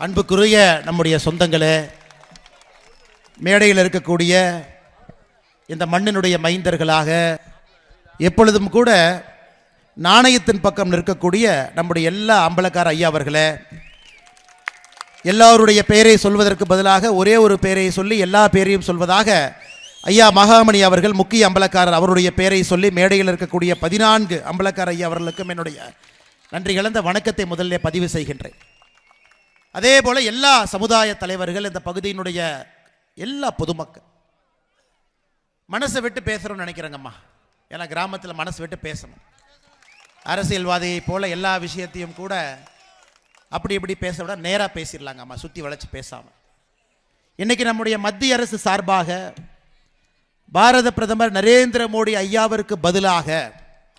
அன்புக்குரிய நம்முடைய சொந்தங்களே, மேடையில் இருக்கக்கூடிய இந்த மண்ணினுடைய மைந்தர்களாக எப்பொழுதும் கூட நாணயத்தின் பக்கம் நிற்கக்கூடிய நம்முடைய எல்லா அம்பலக்கார ஐயா அவர்களே, எல்லாருடைய பெயரை சொல்வதற்கு பதிலாக ஒரே ஒரு பெயரை சொல்லி எல்லா பெயரையும் சொல்வதாக ஐயா மகாமணி அவர்கள் முக்கிய அம்பலக்காரர் அவருடைய பெயரை சொல்லி மேடையில் இருக்கக்கூடிய 14 அம்பலக்கார ஐயா அவர்களுக்கும் என்னுடைய நன்றி கலந்த வணக்கத்தை முதல்ல பதிவு செய்கின்றேன். அதே போல எல்லா சமுதாய தலைவர்கள், இந்த பகுதியினுடைய எல்லா பொதுமக்கள் மனசை விட்டு பேசுகிறோம்னு நினைக்கிறேங்கம்மா. ஏன்னா கிராமத்தில் மனசு விட்டு பேசணும். அரசியல்வாதியை போல எல்லா விஷயத்தையும் கூட அப்படி இப்படி பேச விட நேராக பேசிடலாங்கம்மா, சுற்றி வளைச்சி பேசாமல். இன்னைக்கு நம்முடைய மத்திய அரசு சார்பாக பாரத பிரதமர் நரேந்திர மோடி ஐயாவிற்கு பதிலாக,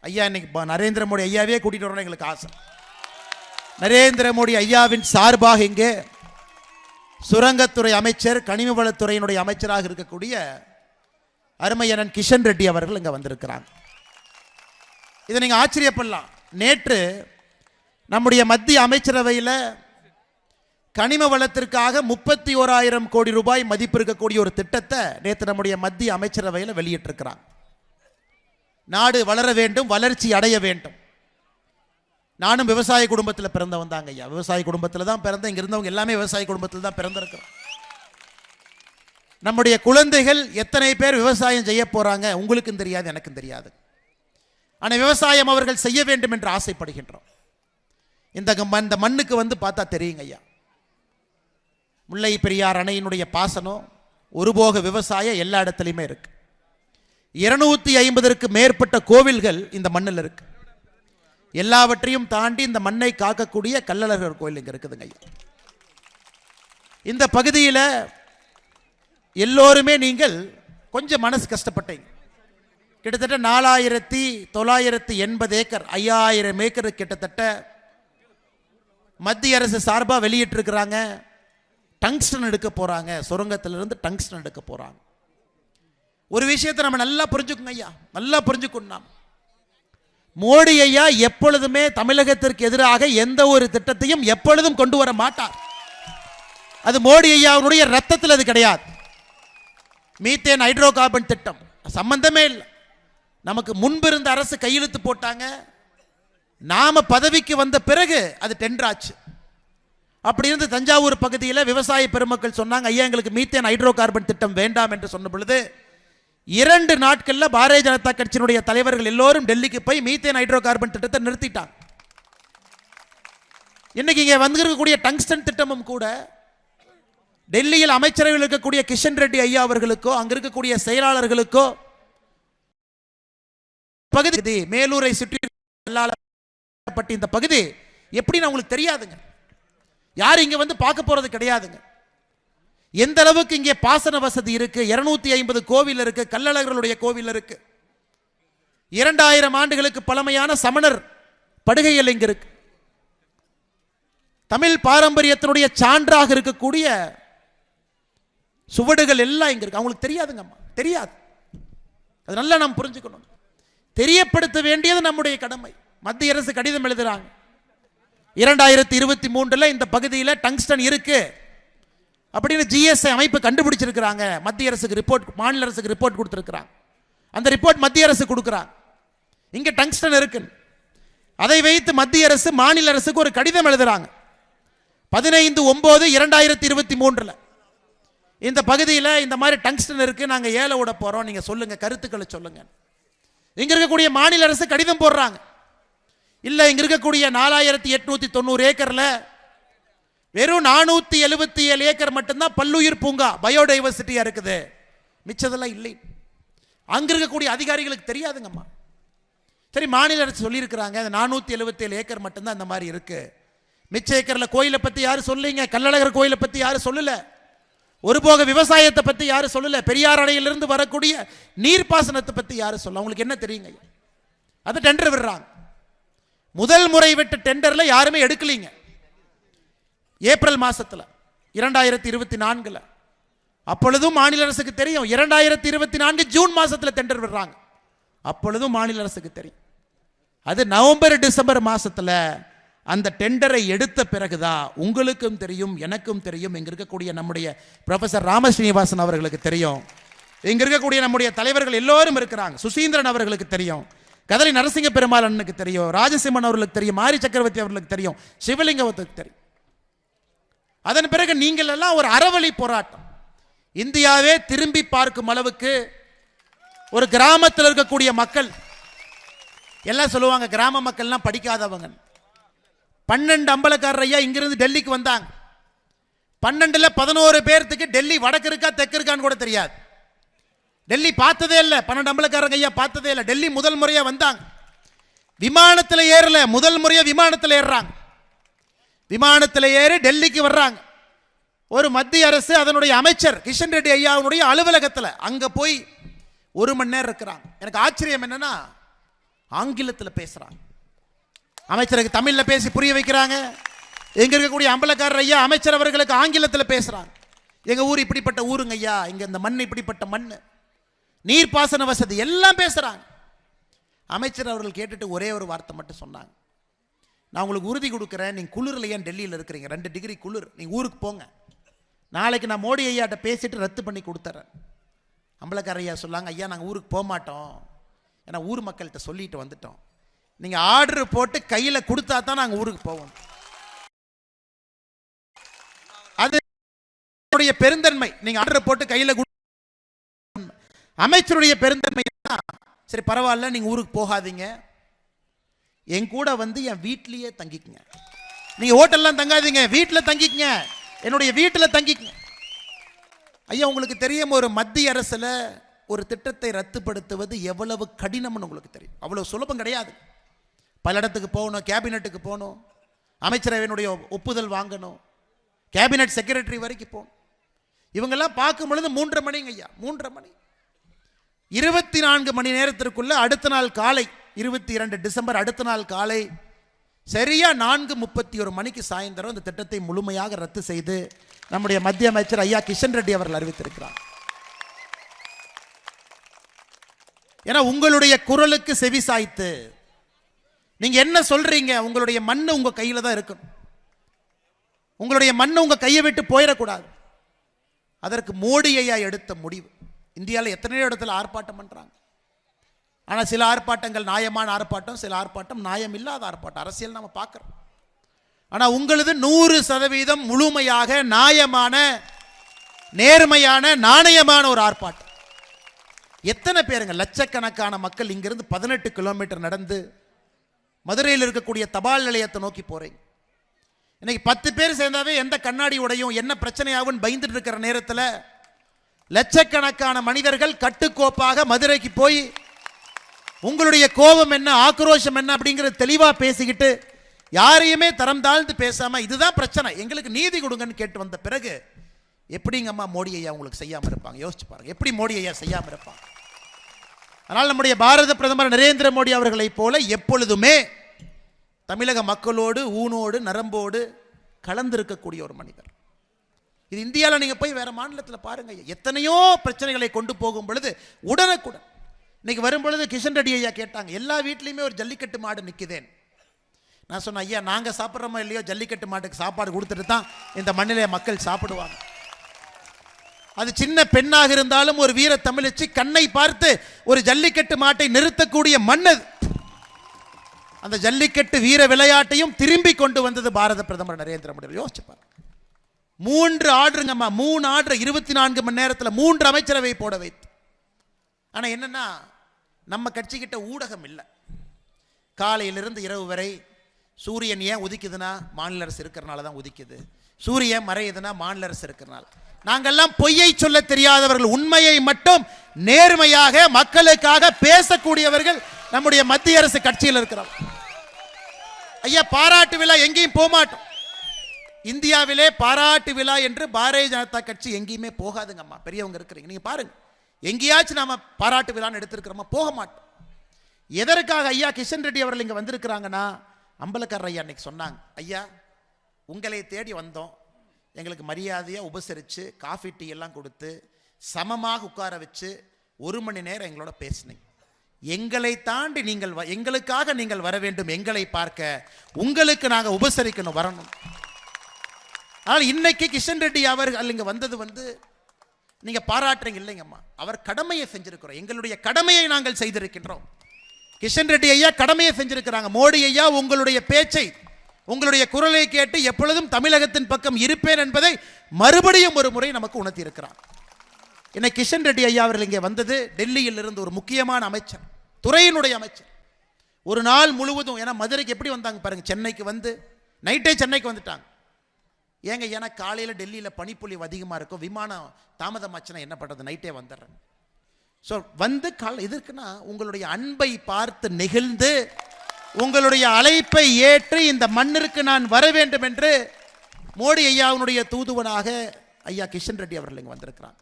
ஐயா இன்னைக்கு நரேந்திர மோடி ஐயாவே கூட்டிகிட்டு வரணும் எங்களுக்கு ஆசை. நரேந்திர மோடி ஐயாவின் சார்பாக இங்கே சுரங்கத்துறை அமைச்சர், கனிம வளத்துறையினுடைய அமைச்சராக இருக்கக்கூடிய அருமையனன் கிஷன் ரெட்டி அவர்கள் இங்கே வந்திருக்கிறாங்க. இதை நீங்கள் ஆச்சரியப்படலாம். நேற்று நம்முடைய மத்திய அமைச்சரவையில் கனிம வளத்திற்காக 31,000 கோடி ரூபாய் மதிப்பு இருக்கக்கூடிய ஒரு திட்டத்தை நேற்று நம்முடைய மத்திய அமைச்சரவையில் வெளியிட்டிருக்கிறாங்க. நாடு வளர வேண்டும், வளர்ச்சி அடைய வேண்டும். நானும் விவசாய குடும்பத்தில் பிறந்தவன் தாங்க ஐயா. விவசாய குடும்பத்தில் தான் பிறந்தேன். இங்கே இருந்தவங்க எல்லாமே விவசாய குடும்பத்தில் தான் பிறந்திருக்கிறோம். நம்முடைய குழந்தைகள் எத்தனை பேர் விவசாயம் செய்ய போறாங்க உங்களுக்கும் தெரியாது, எனக்கும் தெரியாது. ஆனால் விவசாயம் அவர்கள் செய்ய வேண்டும் என்று ஆசைப்படுகின்றோம். இந்த மண்ணுக்கு வந்து பார்த்தா தெரியுங்க ஐயா. முல்லை பெரியார் அணையினுடைய பாசனம், ஒருபோக விவசாயம் எல்லா இடத்துலையுமே இருக்கு. 250ற்கு மேற்பட்ட கோவில்கள் இந்த மண்ணில் இருக்கு. எல்லாவற்றையும் தாண்டி இந்த மண்ணை காக்கக்கூடிய கள்ளழகர் கோயில் இங்க இருக்குதுங்க ஐயா. இந்த பகுதியில் எல்லோருமே நீங்கள் கொஞ்சம் மனசு கஷ்டப்பட்டீங்க. கிட்டத்தட்ட 4,980 ஏக்கர், 5,000 ஏக்கர் கிட்டத்தட்ட மத்திய அரசு சார்பாக வெளியிட்டிருக்கிறாங்க. டங்ஸ்டன் எடுக்க போறாங்க, சுரங்கத்திலிருந்து டங்ஸ்டன் எடுக்க போறாங்க. ஒரு விஷயத்தை நம்ம நல்லா புரிஞ்சுக்கணும் ஐயா, நல்லா புரிஞ்சுக்கணும். மோடி ஐயா எப்பொழுதுமே தமிழகத்திற்கு எதிராக எந்த ஒரு திட்டத்தையும் எப்பொழுதும் கொண்டு வர மாட்டார். அது மோடி ஐயாவுடைய ரத்தத்தில் அது கிடையாது. மீத்தேன் ஹைட்ரோ கார்பன் திட்டம் சம்பந்தமே இல்லை. நமக்கு முன்பு இருந்த அரசு கையெழுத்து போட்டாங்க, நாம பதவிக்கு வந்த பிறகு அது டெண்டர் ஆச்சு. அப்படி இருந்து தஞ்சாவூர் பகுதியில் விவசாய பெருமக்கள் சொன்னாங்க, ஐயா எங்களுக்கு மீத்தேன் ஹைட்ரோ கார்பன் திட்டம் வேண்டாம் என்று சொன்ன பொழுது 2 நாட்களில் பாரதிய ஜனதா கட்சியினுடைய தலைவர்கள் எல்லோரும் டெல்லிக்கு போய் மீத்தேன் ஹைட்ரோ கார்பன் திட்டத்தை நிறுத்திட்டாங்க. இன்னைக்கு இங்கே வந்திருக்கக்கூடிய டங்ஸ்டன் திட்டமும் கூட டெல்லியில் அமைச்சரவையில் இருக்கக்கூடிய கிஷன் ரெட்டி ஐயா அவர்களுக்கோ அங்க இருக்கக்கூடிய செயலாளர்களுக்கோ பகுதி மேலூரை சுற்றி இந்த பகுதி எப்படின்னு உங்களுக்கு தெரியாதுங்க. யாரும் இங்க வந்து பார்க்க போறது கிடையாதுங்க. எந்த அளவுக்கு இங்கே பாசன வசதி இருக்கு, 250 கோவில் இருக்கு, கள்ளழகர்களுடைய கோவில் இருக்கு, 2000 ஆண்டுகளுக்கு பழமையான சமணர் படுகைகள் இங்க இருக்கு. தமிழ் பாரம்பரியத்தினுடைய சான்றாக இருக்கக்கூடிய சுவடுகள் எல்லாம் இங்க இருக்கு. அவங்களுக்கு தெரியாதுங்க, தெரியாது. அது நல்லா நாம் புரிஞ்சுக்கணும். தெரியப்படுத்த வேண்டியது நம்முடைய கடமை. மத்திய அரசு கடிதம் எழுதுறாங்க, 2023 இந்த பகுதியில் டங்ஸ்டன் இருக்கு அப்படின்னு ஜிஎஸ்ஐ அமைப்பு கண்டுபிடிச்சிருக்கிறாங்க. மத்திய அரசுக்கு ரிப்போர்ட், மாநில அரசுக்கு ரிப்போர்ட் கொடுத்திருக்கிறாங்க. அந்த ரிப்போர்ட் மத்திய அரசு கொடுக்கிறாங்க, இங்க டங்ஸ்டன் இருக்கு. அதை வைத்து மத்திய அரசு மாநில அரசுக்கு ஒரு கடிதம் எழுதுறாங்க. 15/9/2023 இந்த பகுதியில் இந்த மாதிரி டங்ஸ்டன் இருக்கு, நாங்க ஏல விட போறோம், நீங்க சொல்லுங்க, கருத்துக்களை சொல்லுங்க. இங்க இருக்கக்கூடிய மாநில அரசு கடிதம் போடுறாங்க, இல்ல இங்க இருக்கக்கூடிய 4,890 ஏக்கர்ல வெறும் 477 ஏக்கர் மட்டும்தான் பல்லுயிர் பூங்கா, பயோடைவர்சிட்டியா இருக்குது, மிச்சதெல்லாம் இல்லை. அங்க இருக்கக்கூடிய அதிகாரிகளுக்கு தெரியாதுங்கம்மா. சரி, மாநில அரசு சொல்லியிருக்கிறாங்க 477 ஏக்கர் மட்டும்தான் இந்த மாதிரி இருக்கு, மிச்ச ஏக்கர்ல கோயிலை பத்தி யாரும் சொல்லீங்க, கள்ளழகர் கோயிலை பத்தி யாரும் சொல்லல, ஒருபோக விவசாயத்தை பத்தி யாரும் சொல்லல, பெரியார் அணையிலிருந்து வரக்கூடிய நீர்ப்பாசனத்தை பத்தி யாரும் சொல்ல. அவங்களுக்கு என்ன தெரியுங்க? அது டெண்டர் விடுறாங்க. முதல் முறை விட்டு டெண்டர்ல யாருமே எடுக்கலீங்க. ஏப்ரல் மாசத்துல 2024 அப்பொழுதும் மாநில அரசுக்கு தெரியும். 2024 ஜூன் மாசத்துல டெண்டர் விடுறாங்க, அப்பொழுதும் மாநில அரசுக்கு தெரியும். அது நவம்பர் டிசம்பர் மாசத்துல அந்த டெண்டரை எடுத்த பிறகுதான் உங்களுக்கும் தெரியும், எனக்கும் தெரியும், இங்க இருக்கக்கூடிய நம்முடைய ப்ரொஃபசர் ராமஸ்ரீனிவாசன் அவர்களுக்கு தெரியும், இங்க இருக்கக்கூடிய நம்முடைய தலைவர்கள் எல்லோரும் இருக்கிறாங்க, சுசீந்திரன் அவர்களுக்கு தெரியும், கதலி நரசிங்க பெருமாள் அண்ணனுக்கு தெரியும், ராஜசிம்மன் அவர்களுக்கு தெரியும், மாரி சக்கரவர்த்தி அவர்களுக்கு தெரியும், சிவலிங்கத்துக்கு தெரியும். அதன் பிறகு நீங்கள் எல்லாம் ஒரு அறவழி போராட்டம், இந்தியாவே திரும்பி பார்க்கும் அளவுக்கு ஒரு கிராமத்தில் இருக்கக்கூடிய மக்கள் எல்லாம் சொல்லுவாங்க, கிராம மக்கள்லாம் படிக்காதவங்க. 12 அம்பலக்காரர் ஐயா இங்கிருந்து டெல்லிக்கு வந்தாங்க. 12ல் 11 பேர்த்துக்கு டெல்லி வடக்கு இருக்கா தெற்கு இருக்கான்னு கூட தெரியாது. டெல்லி பார்த்ததே இல்லை. 12 அம்பலக்காரங்க ஐயா பார்த்ததே இல்லை. டெல்லி முதல் முறையா வந்தாங்க. விமானத்தில் ஏறல, முதல் முறையா விமானத்தில் ஏறுறாங்க. விமானத்தில் ஏறி டெல்லிக்கு வர்றாங்க. ஒரு மத்திய அரசு அதனுடைய அமைச்சர் கிஷன் ரெட்டி ஐயாவுடைய அலுவலகத்தில் அங்க போய் 1 மணி நேரம் இருக்கிறாங்க. எனக்கு ஆச்சரியம் என்னன்னா, ஆங்கிலத்தில் பேசுறாங்க. அமைச்சருக்கு தமிழ்ல பேசி புரிய வைக்கிறாங்க. எங்க இருக்கக்கூடிய அம்பலக்காரர் ஐயா அமைச்சர் அவர்களுக்கு ஆங்கிலத்தில் பேசுறாங்க. எங்க ஊர் இப்படிப்பட்ட ஊருங்க ஐயா, இங்க இந்த மண் இப்படிப்பட்ட மண், நீர்ப்பாசன வசதி எல்லாம் பேசுறாங்க. அமைச்சர் அவர்கள் கேட்டுட்டு ஒரே ஒரு வார்த்தை மட்டும் சொன்னாங்க, நான் உங்களுக்கு உறுதி கொடுக்குறேன், நீங்க குளிர்ல ஏன் டெல்லியில் இருக்கிறீங்க, 2 டிகிரி குளிர், நீங்க ஊருக்கு போங்க, நாளைக்கு நான் மோடி ஐயாட்ட பேசிட்டு ரத்து பண்ணி கொடுத்துறேன். அம்பலக்கார ஐயா சொல்லாங்க, ஐயா நாங்கள் ஊருக்கு போக மாட்டோம், ஏன்னா ஊர் மக்கள்கிட்ட சொல்லிட்டு வந்துட்டோம், நீங்க ஆர்டர் போட்டு கையில கொடுத்தா தான் நாங்கள் ஊருக்கு போவோம். அது பெருந்தன்மை. நீங்க ஆர்டர் போட்டு கையில அமைச்சருடைய பெருந்தன்மை. சரி பரவாயில்ல, நீங்க ஊருக்கு போகாதீங்க, என் கூட வந்து என் வீட்லயே தங்கிக்குங்க, நீங்க ஹோட்டல்லாம் தங்காதீங்க, வீட்டில் தங்கிக்குங்க, என்னுடைய வீட்டில் தங்கிக்குங்க. ஐயா உங்களுக்கு தெரியும், ஒரு மத்திய அரசுல ஒரு திட்டத்தை ரத்துப்படுத்துவது எவ்வளவு கடினம்னு உங்களுக்கு தெரியும். அவ்வளவு சுலபம் கிடையாது. பல இடத்துக்கு போகணும், கேபினெட்டுக்கு போகணும், அமைச்சரவையினுடைய ஒப்புதல் வாங்கணும், கேபினெட் செக்ரட்டரி வரைக்கும் போகணும். இவங்கெல்லாம் பார்க்கும் பொழுது 3:30 மணிங்க ஐயா, 3:30 மணி, 24 மணி நேரத்திற்குள்ள அடுத்த நாள் காலை 22 டிசம்பர் அடுத்த நாள் காலை சரியா 4:31 மணிக்கு சாயந்தரம் இந்த திட்டத்தை முழுமையாக ரத்து செய்து நம்முடைய மத்திய அமைச்சர் ஐயா கிஷன் ரெட்டி அவர்கள் அறிவித்திருக்கிறார். ஏன்னா உங்களுடைய குரலுக்கு செவி சாய்த்து நீங்க என்ன சொல்றீங்க, உங்களுடைய மண்ணு உங்க கையில தான் இருக்கும், உங்களுடைய மண்ணு உங்க கையை விட்டு போயிடக்கூடாது. அதற்கு மோடி ஐயா எடுத்த முடிவு. இந்தியாவில் எத்தனையோ இடத்துல ஆர்ப்பாட்டம் பண்றாங்க. ஆனால் சில ஆர்ப்பாட்டங்கள் நியாயமான ஆர்ப்பாட்டம், சில ஆர்ப்பாட்டம் நியாயம் இல்லாத ஆர்ப்பாட்டம், அரசியல் நம்ம பார்க்கிறோம். ஆனால் உங்களது 100% முழுமையாக நியாயமான, நேர்மையான, நாணயமான ஒரு ஆர்ப்பாட்டம். எத்தனை பேருங்க, லட்சக்கணக்கான மக்கள் இங்கிருந்து 18 கிலோமீட்டர் நடந்து மதுரையில் இருக்கக்கூடிய தபால் நிலையத்தை நோக்கி போறீங்க. இன்னைக்கு 10 பேர் சேர்ந்தாவே எந்த கண்ணாடி உடையும் என்ன பிரச்சனையாகும் பயந்துட்டு இருக்கிற நேரத்தில் லட்சக்கணக்கான மனிதர்கள் கட்டுக்கோப்பாக மதுரைக்கு போய் உங்களுடைய கோபம் என்ன, ஆக்ரோஷம் என்ன அப்படிங்கிறது தெளிவா பேசிக்கிட்டு யாரையுமே தரம் தாழ்ந்து பேசாம இதுதான் பிரச்சனை, எங்களுக்கு நீதி கொடுங்கன்னு கேட்டு வந்த பிறகு எப்படிங்க அம்மா மோடி ஐயா உங்களுக்கு செய்யாம இருப்பாங்க? யோசிச்சு பாருங்க, எப்படி மோடி ஐயா செய்யாம இருப்பாங்க? ஆனால் நம்முடைய பாரத பிரதமர் நரேந்திர மோடி அவர்களை போல எப்பொழுதுமே தமிழக மக்களோடு ஊனோடு நரம்போடு கலந்திருக்கக்கூடிய ஒரு மனிதர். இது இந்தியாவில் நீங்க போய் வேற மாநிலத்தில் பாருங்க, எத்தனையோ பிரச்சனைகளை கொண்டு போகும் பொழுது உடனுக்குடன். இன்னைக்கு வரும் பொழுது கிஷன் ரெட்டி ஐயா கேட்டாங்க, எல்லா வீட்லையுமே ஒரு ஜல்லிக்கட்டு மாடு நிற்குதேன். நான் சொன்னேன், ஐயா நாங்க சாப்பிட்றோமோ இல்லையோ ஜல்லிக்கட்டு மாட்டுக்கு சாப்பாடு கொடுத்துட்டு தான் இந்த மண்ணிலே மக்கள் சாப்பிடுவாங்க. அது சின்ன பெண்ணாக இருந்தாலும் ஒரு வீர தமிழச்சி கண்ணை பார்த்து ஒரு ஜல்லிக்கட்டு மாட்டை நிறுத்தக்கூடிய மன்னது. அந்த ஜல்லிக்கட்டு வீர விளையாட்டையும் திரும்பி கொண்டு வந்தது பாரத பிரதமர் நரேந்திர மோடி. யோசிச்சு பாருங்க, 3 ஆர்டருங்கம்மா, 3 ஆர்டர் 24 மணி நேரத்தில் 3 அமைச்சரவை போட வைத்து. ஆனா என்னன்னா நம்ம கட்சி கிட்ட ஊடகம் இல்லை. காலையிலிருந்து இரவு வரை சூரியன் ஏன் உதிக்குதுன்னா மாநில அரசு இருக்கிறனால தான் உதிக்குது, சூரியன் மறையுதுன்னா மாநில அரசு இருக்கிறனால. நாங்கெல்லாம் பொய்யை சொல்ல தெரியாதவர்கள், உண்மையை மட்டும் நேர்மையாக மக்களுக்காக பேசக்கூடியவர்கள் நம்முடைய மத்திய அரசு கட்சியில் இருக்கிறோம். ஐயா பாராட்டு விழா எங்கேயும் போக மாட்டோம். இந்தியாவிலே பாராட்டு விழா என்று பாரதிய ஜனதா கட்சி எங்கேயுமே போகாதுங்கம்மா. பெரியவங்க இருக்கிறீங்க, நீங்க பாருங்க, எங்கேயாச்சும் நாம பாராட்டு விழான்னு எடுத்திருக்கிறோமா? போக மாட்டோம். எதற்காக ஐயா கிஷன் ரெட்டி அவர்கள் இங்க வந்திருக்கிறாங்கன்னா, அம்பலக்காரர் ஐயா அன்னைக்கு சொன்னாங்க, ஐயா உங்களை தேடி வந்தோம், எங்களுக்கு மரியாதையாக உபசரித்து காஃபி டீ எல்லாம் கொடுத்து சமமாக உட்கார வச்சு 1 மணி நேரம் எங்களோட பேசினீங்க. எங்களை தாண்டி நீங்கள் எங்களுக்காக நீங்கள் வர வேண்டும், எங்களை பார்க்க, உங்களுக்கு நாங்கள் உபசரிக்கணும், வரணும். ஆனால் இன்னைக்கு கிஷன் ரெட்டி அவர்கள் இங்கே வந்தது நீங்க பாராட்டுறீங்க இல்லைங்கம்மா, அவர் கடமையை செஞ்சிருக்கிறோம், எங்களுடைய கடமையை நாங்கள் செய்திருக்கின்றோம். கிஷன் ரெட்டி ஐயா கடமையை செஞ்சிருக்கிறாங்க. மோடி ஐயா உங்களுடைய பேச்சை, உங்களுடைய குரலை கேட்டு எப்பொழுதும் தமிழகத்தின் பக்கம் இருப்பேன் என்பதை மறுபடியும் ஒரு முறை நமக்கு உணர்த்தி இருக்கிறார். இன்னைக்கு கிஷன் ரெட்டி ஐயா அவர்கள் இங்கே வந்தது டெல்லியில் இருந்து ஒரு முக்கியமான அமைச்சர், துறையினுடைய அமைச்சர். ஒரு நாள் முழுவதும், ஏன்னா மதுரைக்கு எப்படி வந்தாங்க பாருங்க, சென்னைக்கு வந்து நைட்டே சென்னைக்கு வந்துட்டாங்க. ஏங்க ஏன்னா காலையில் டெல்லியில் பனிப்பொழிவு அதிகமாக இருக்கும், விமானம் தாமதமாச்சுன்னா என்ன பண்ணுறது, நைட்டே வந்துடுறேன். ஸோ வந்து இதுக்குன்னா உங்களுடைய அன்பை பார்த்து நெகிழ்ந்து உங்களுடைய அழைப்பை ஏற்று இந்த மண்ணிற்கு நான் வர வேண்டும் என்று மோடி ஐயாவுடைய தூதுவனாக ஐயா கிஷன் ரெட்டி அவர்கள் இங்கே வந்திருக்கிறாங்க.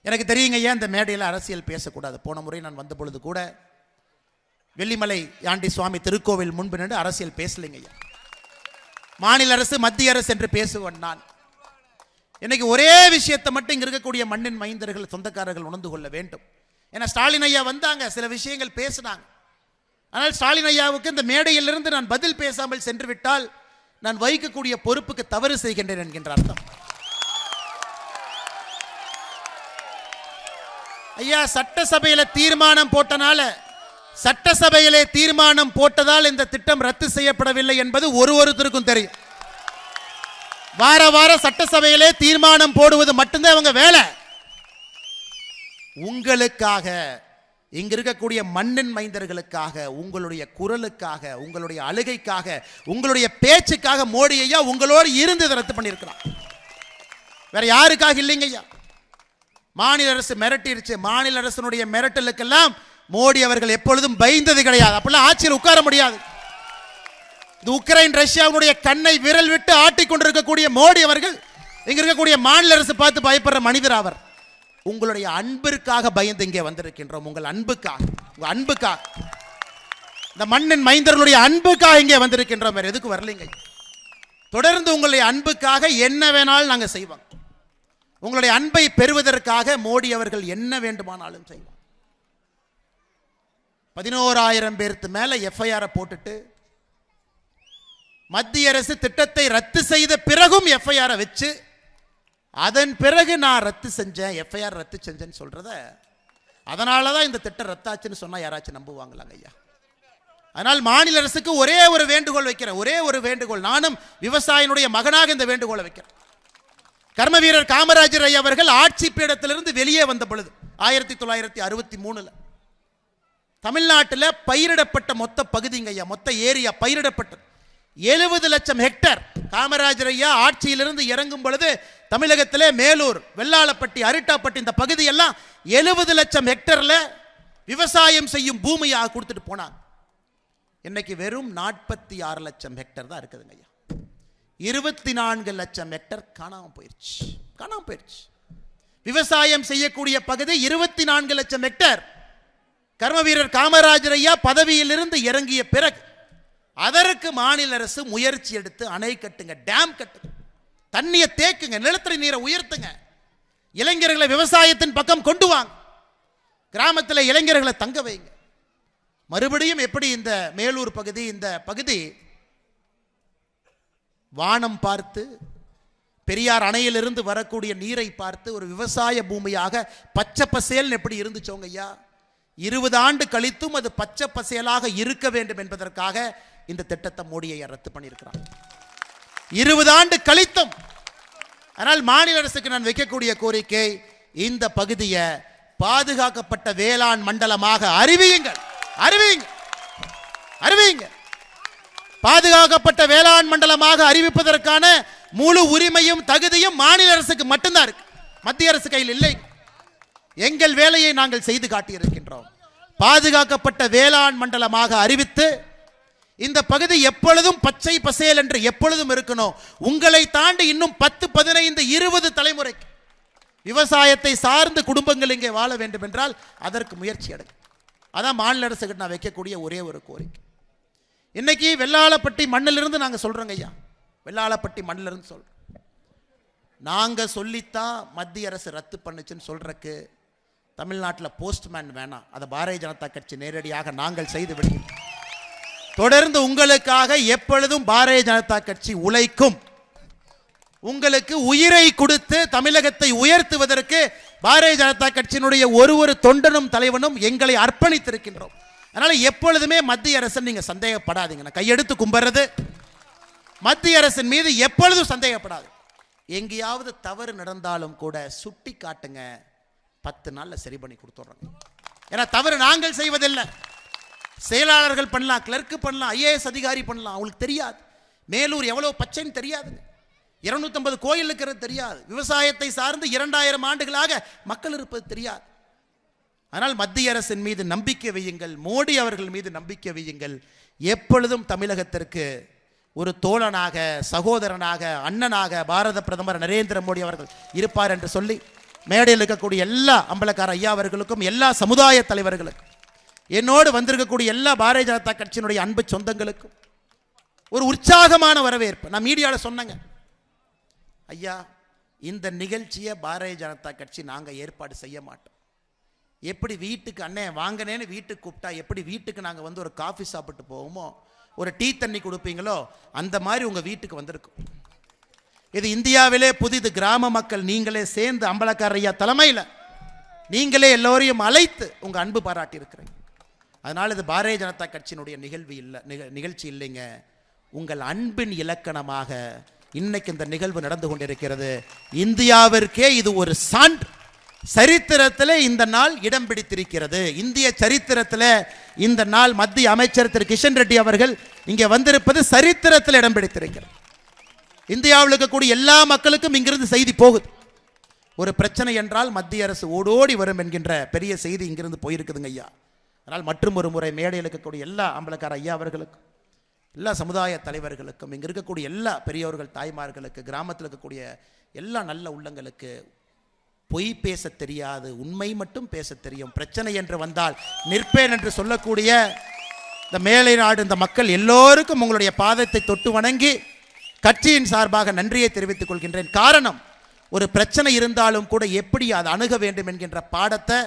எனக்கு தெரியுங்க ஐயா, இந்த மேடையில் அரசியல் பேசக்கூடாது. போன முறை நான் வந்த பொழுது கூட வெள்ளிமலை யாண்டி சுவாமி திருக்கோவில் முன்பு நின்று அரசியல் பேசலைங்க ஐயா. மாநில அரசு மத்திய அரசு என்று பேசுவேன் நான். இன்னைக்கு ஒரே விஷயத்தை மட்டும் இங்க இருக்கக்கூடிய மண்ணின் மைந்தர்கள் சொந்தக்காரர்கள் உணர்ந்து கொள்ள வேண்டும். ஏன்னா ஸ்டாலின் ஐயா வந்தாங்க, சில விஷயங்கள் பேசினாங்க. ஆனால் ஸ்டாலின் ஐயாவுக்கு இந்த மேடையிலிருந்து நான் பதில் பேசாமல் சென்று விட்டால் நான் வகிக்கக்கூடிய பொறுப்புக்கு தவறு செய்கின்றேன் என்கின்ற அர்த்தம். ஐயா சட்டசபையில் தீர்மானம் போட்டனால, சட்டசபையிலே தீர்மானம் போட்டதால் இந்த திட்டம் ரத்து செய்யப்படவில்லை என்பது ஒருத்தருக்கும் தெரியும். வார வாரம் சட்டசபையிலே தீர்மானம் போடுவது மட்டும்தான் அவங்க வேலை. உங்களுக்காக, இங்க இருக்கக்கூடிய மண்ணின் மைந்தர்களுக்காக, உங்களுடைய குரலுக்காக, உங்களுடைய அழுகைக்காக, உங்களுடைய பேச்சுக்காக மோடி ஐயா உங்களோடு இருந்து இதை ரத்து பண்ணியிருக்கிறார். வேற யாருக்காக இல்லைங்க ஐயா. மாநில அரசு மிரட்டிருச்சு. மாநில அரசனுடைய மிரட்டலுக்கெல்லாம் மோடி அவர்கள் எப்பொழுதும் பயந்தது கிடையாது. அப்படிலாம் ஆட்சியில் உட்கார முடியாது. இந்த உக்ரைன் ரஷ்யாவுடைய கண்ணை விரல் விட்டு ஆட்டிக்கொண்டிருக்கக்கூடிய மோடி அவர்கள் இங்க இருக்கக்கூடிய மாநில அரசு பார்த்து பயப்படுற மனிதர் அவர். உங்களுடைய அன்பிற்காக பயந்து இங்கே வந்திருக்கின்றோம். உங்கள் அன்புக்காக, உங்க அன்புக்காக, இந்த மண்ணின் மைந்தர்களுடைய அன்புக்காக இங்கே வந்திருக்கின்றோம். வேற எதுக்கு வரலைங்க. தொடர்ந்து உங்களுடைய அன்புக்காக என்ன வேணாலும் நாங்கள் செய்வோம். உங்களுடைய அன்பை பெறுவதற்காக மோடி அவர்கள் என்ன வேண்டுமானாலும் செய்வார். 11,000 பேருக்கு மேல எஃப்ஐஆர் போட்டுட்டு மத்திய அரசு திட்டத்தை ரத்து செய்த பிறகும் எஃப்ஐஆர் வச்சு, அதன் பிறகு நான் ரத்து செஞ்சேன், எஃப்ஐஆர் ரத்து செஞ்சேன்னு சொல்றத, அதனாலதான் இந்த திட்டம் ரத்தாச்சுன்னு சொன்னா யாராச்சும் நம்புவாங்களாங்க ஐயா. அதனால் மாநில அரசுக்கு ஒரே ஒரு வேண்டுகோள் வைக்கிறேன், ஒரே ஒரு வேண்டுகோள். நானும் விவசாயினுடைய மகனாக இந்த வேண்டுகோளை வைக்கிறேன். கர்ம வீரர் காமராஜர் ஐயா அவர்கள் ஆட்சி பீடத்திலிருந்து வெளியே வந்த பொழுது 1963 தமிழ்நாட்டில் பயிரிடப்பட்ட மொத்த பகுதிங்க ஐயா, மொத்த ஏரியா பயிரிடப்பட்டது 70 லட்சம் ஹெக்டேர். காமராஜர் ஐயா ஆட்சியிலிருந்து இறங்கும் பொழுது தமிழகத்திலே மேலூர், வெள்ளாளப்பட்டி, அரிட்டாப்பட்டி இந்த பகுதியெல்லாம் 70 லட்சம் ஹெக்டேர்ல விவசாயம் செய்யும் பூமியாக கொடுத்துட்டு போனாங்க. இன்னைக்கு வெறும் 46 லட்சம் ஹெக்டேர் தான் இருக்குதுங்க ஐயா. 24 லட்சம் ஹெக்டேர் காணாம போயிடுச்சு. விவசாயம் செய்யக்கூடிய பகுதி 24 லட்சம் ஹெக்டேர். கர்ம வீரர் காமராஜர் ஐயா பதவியிலிருந்து இறங்கிய பிறகு அதற்கு மாநில அரசு முயற்சி எடுத்து அணை கட்டுங்க, டேம் கட்டுங்க, தண்ணியை தேக்குங்க, நிலத்தடி நீரை உயர்த்துங்க, இளைஞர்களை விவசாயத்தின் பக்கம் கொண்டு வாங்க, கிராமத்தில் இளைஞர்களை தங்க வைங்க. மறுபடியும் எப்படி இந்த மேலூர் பகுதி, இந்த பகுதி வானம் பார்த்து பெரியார் அணையிலிருந்து வரக்கூடிய நீரை பார்த்து ஒரு விவசாய பூமியாக பச்சை பசேல் எப்படி இருந்துச்சோங்க ஐயா. 20 ஆண்டு கழித்தும் அது பச்சை பசேலாக இருக்க வேண்டும் என்பதற்காக இந்த திட்டத்தை மோடியை ரத்து பண்ணியிருக்கிறார். 20 ஆண்டு கழித்தும். ஆனால் மாநில அரசுக்கு நான் வைக்கக்கூடிய கோரிக்கை, இந்த பகுதியை பாதுகாக்கப்பட்ட வேளாண் மண்டலமாக அறிவியுங்கள். பாதுகாக்கப்பட்ட வேளாண் மண்டலமாக அறிவிப்பதற்கான முழு உரிமையும் தகுதியும் மாநில அரசுக்கு மட்டும்தான் இருக்கு, மத்திய அரசு கையில் இல்லை. எங்கள் வேலையை நாங்கள் செய்து காட்டியிருக்கின்றோம். பாதுகாக்கப்பட்ட வேளாண் மண்டலமாக அறிவித்து இந்த பகுதி எப்பொழுதும் பச்சை பசேல் என்று எப்பொழுதும் இருக்கணும். உங்களை தாண்டி இன்னும் 10, 15, 20 தலைமுறைக்கு விவசாயத்தை சார்ந்த குடும்பங்கள் இங்கே வாழ வேண்டும் என்றால் அதற்கு முயற்சி எடுங்க. அதான் மாநில அரசுக்கு நான் வைக்கக்கூடிய ஒரே ஒரு கோரிக்கை. இன்னைக்கு வெள்ளாளப்பட்டி மண்ணிலிருந்து நாங்கள் சொல்றோங்க ஐயா, வெள்ளாளப்பட்டி மண்ணிலிருந்து சொல்றோம். நாங்கள் சொல்லித்தான் மத்திய அரசு ரத்து பண்ணுச்சுன்னு சொல்றதுக்கு தமிழ்நாட்டில் போஸ்ட்மேன் வேணாம், அதை பாரதிய ஜனதா கட்சி நேரடியாக நாங்கள் செய்து விடுவோம். தொடர்ந்து உங்களுக்காக எப்பொழுதும் பாரதிய ஜனதா கட்சி உழைக்கும். உங்களுக்கு உயிரை கொடுத்து தமிழகத்தை உயர்த்துவதற்கு பாரதிய ஜனதா கட்சியினுடைய ஒரு தொண்டனும் தலைவனும் எங்களை அர்ப்பணித்திருக்கின்றோம். அதனால எப்பொழுதுமே மத்திய அரசு நீங்க சந்தேகப்படாதீங்க. நான் கையெடுத்து கும்பிடுறது, மத்திய அரசின் மீது எப்பொழுதும் சந்தேகப்படாது. எங்கேயாவது தவறு நடந்தாலும் கூட சுட்டி காட்டுங்க, 10 நாள்ல சரி பண்ணி கொடுத்துட்றாங்க. ஏன்னா தவறு நாங்கள் செய்வதில்லை, செயலாளர்கள் பண்ணலாம், கிளர்க்கு பண்ணலாம், ஐஏஎஸ் அதிகாரி பண்ணலாம். அவங்களுக்கு தெரியாது மேலூர் எவ்வளவு பச்சைன்னு தெரியாதுங்க, 250 கோயில் இருக்கிறது தெரியாது, விவசாயத்தை சார்ந்து 2000 ஆண்டுகளாக மக்கள் இருப்பது தெரியாது. ஆனால் மத்திய அரசின் மீது நம்பிக்கை வையுங்கள், மோடி அவர்கள் மீது நம்பிக்கை வையுங்கள். எப்பொழுதும் தமிழகத்திற்கு ஒரு தோழனாக, சகோதரனாக, அண்ணனாக பாரத பிரதமர் நரேந்திர மோடி அவர்கள் இருப்பார் என்று சொல்லி மேடையில் இருக்கக்கூடிய எல்லா அம்பலக்கார ஐயா அவர்களுக்கும், எல்லா சமுதாய தலைவர்களுக்கும், என்னோடு வந்திருக்கக்கூடிய எல்லா பாரதிய ஜனதா கட்சியினுடைய அன்பு சொந்தங்களுக்கும் ஒரு உற்சாகமான வரவேற்பு. நான் மீடியாவில் சொன்னேங்க, ஐயா இந்த நிகழ்ச்சியை பாரதிய ஜனதா கட்சி நாங்கள் ஏற்பாடு செய்ய மாட்டோம். எப்படி வீட்டுக்கு அண்ணே வாங்கினேன்னு வீட்டுக்கு கூப்பிட்டா எப்படி வீட்டுக்கு நாங்கள் வந்து ஒரு காஃபி சாப்பிட்டு போவோமோ, ஒரு டீ தண்ணி கொடுப்பீங்களோ, அந்த மாதிரி உங்கள் வீட்டுக்கு வந்திருக்கும். இது இந்தியாவிலே புதிது. கிராம மக்கள் நீங்களே சேர்ந்து அம்பலக்கார ஐயா தலைமையில் நீங்களே எல்லோரையும் அழைத்து உங்கள் அன்பு பாராட்டி இருக்கிறீங்க. அதனால் இது பாரதிய ஜனதா கட்சியினுடைய நிகழ்ச்சி இல்லைங்க, உங்கள் அன்பின் இலக்கணமாக இன்னைக்கு இந்த நிகழ்வு நடந்து கொண்டிருக்கிறது. இந்தியாவிற்கே இது ஒரு சான்று. சரித்திரத்தில் இந்த நாள் இடம் பிடித்திருக்கிறது. இந்திய சரித்திரத்தில் இந்த நாள் மத்திய அமைச்சர் திரு கிஷன் ரெட்டி அவர்கள் இங்கே வந்திருப்பது சரித்திரத்தில் இடம் பிடித்திருக்கிறது. இந்தியாவில் இருக்கக்கூடிய எல்லா மக்களுக்கும் இங்கிருந்து செய்தி போகுது. ஒரு பிரச்சனை என்றால் மத்திய அரசு ஓடோடி வரும் என்கின்ற பெரிய செய்தி இங்கிருந்து போயிருக்குதுங்க ஐயா. அதனால் மற்றும் ஒரு முறை மேடையில் இருக்கக்கூடிய எல்லா அம்பலக்கார ஐயா அவர்களுக்கும், எல்லா சமுதாய தலைவர்களுக்கும், இங்கே இருக்கக்கூடிய எல்லா பெரியவர்கள் தாய்மார்களுக்கு, கிராமத்தில் இருக்கக்கூடிய எல்லா நல்ல உள்ளங்களுக்கு, பொய் பேச தெரியாது, உண்மை மட்டும் பேச தெரியும், பிரச்சனை என்று வந்தால் நிற்பேன் என்று சொல்லக்கூடிய இந்த மேலை நாடு இந்த மக்கள் எல்லோருக்கும் உங்களுடைய பாதத்தை தொட்டு வணங்கி கட்சியின் சார்பாக நன்றியை தெரிவித்துக் கொள்கின்றேன். காரணம், ஒரு பிரச்சனை இருந்தாலும் கூட எப்படி அதை அணுக வேண்டும் என்கின்ற பாடத்தை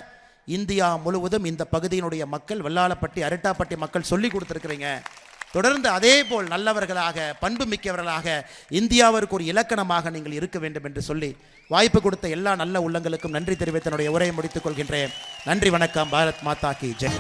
இந்தியா முழுவதும் இந்த பகுதியினுடைய மக்கள், வெள்ளாளப்பட்டி அரட்டாப்பட்டி மக்கள் சொல்லி கொடுத்துருக்கிறீங்க. தொடர்ந்து அதே போல் நல்லவர்களாக, பண்பு மிக்கவர்களாக, இந்தியாவிற்கு ஒரு இலக்கணமாக நீங்கள் இருக்க வேண்டும் என்று சொல்லி வாய்ப்பு கொடுத்த எல்லா நல்ல உள்ளங்களுக்கும் நன்றி தெரிவித்து என்னுடைய உரையை முடித்துக் கொள்கின்றேன். நன்றி, வணக்கம். பாரத் மாதா கி ஜெய்.